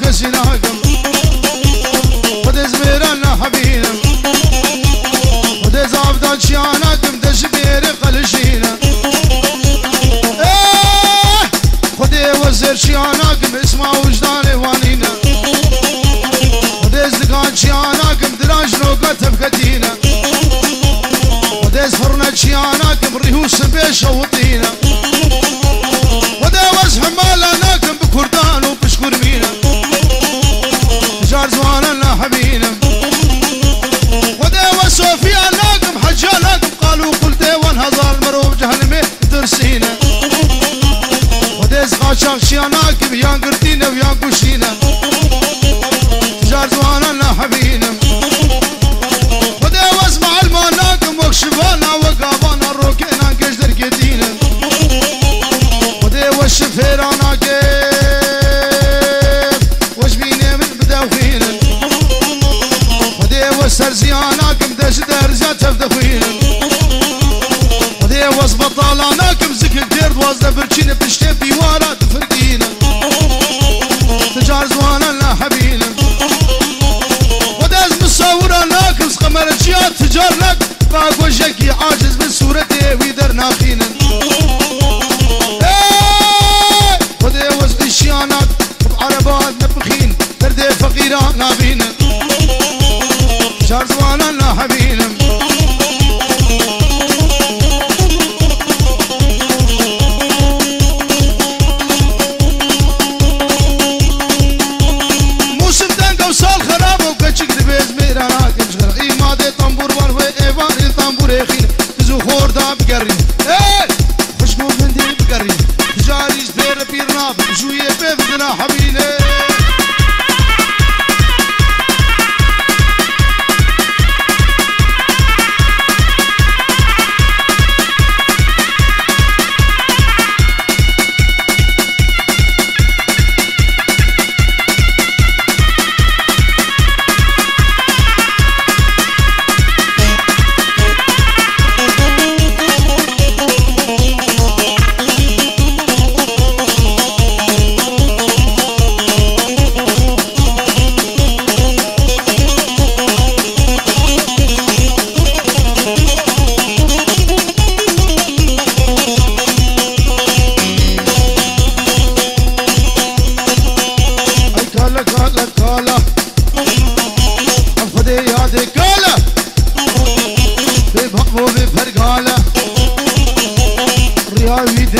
كسيناكم خد زميرنا حبينا خد زابدان شياناكم دشبير قلشينا خد وزير شياناكم اسمع وجدان وانينا خد زدقان شياناكم دراج نوقة تبكتينا خد زفرنا شياناكم ريوس بيشا وطينا خد وز حمالاناكم بكردان وبشكر مينا تجار زواننا حبينا خد وصوفياناكم حجاناكم قالوا قلت وانهضر المروب جهنمي ترسينا قاشاق شياناكم يان قرتينا ويان قوشينا تجار زواننا حبينا خدا واسمع الماناكم وكشفانا وقابانا روكينا كجدر قدينا خدا والشفيرانا كيف وجبينا من بداوخينا خدا والسرزياناكم دش درجة تفدخينا خدا واسبطالاناكم زكي الدير وازده برشينا بشتي بيوارا تفرقينا تجار زواننا حبينا وداز مصورة ناكس قمر الشيات تجار لك باق وجهك عاجز من صورتي ويدر ناخينا خذي وزق الشيانات بعربات نبخين تردي فقيرة نابينا تجار زواننا حبينا خشكو بندي بقري تجاري زبير بيرناب جوية بفدنا حبيني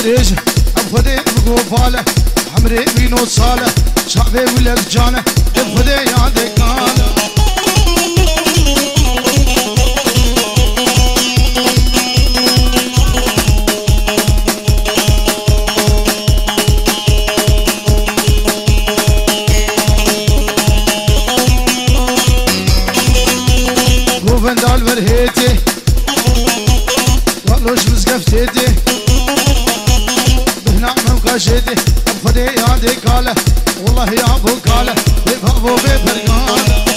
دريج أبخذي بقوفالة حمري بينو صالة شعبي ولد جانة أبخذي يا دكانة قوفن دال برهيتي والوش مزقفتيتي شدي أبخذي يا ديكالة والله يا أبو كالة بفرقانة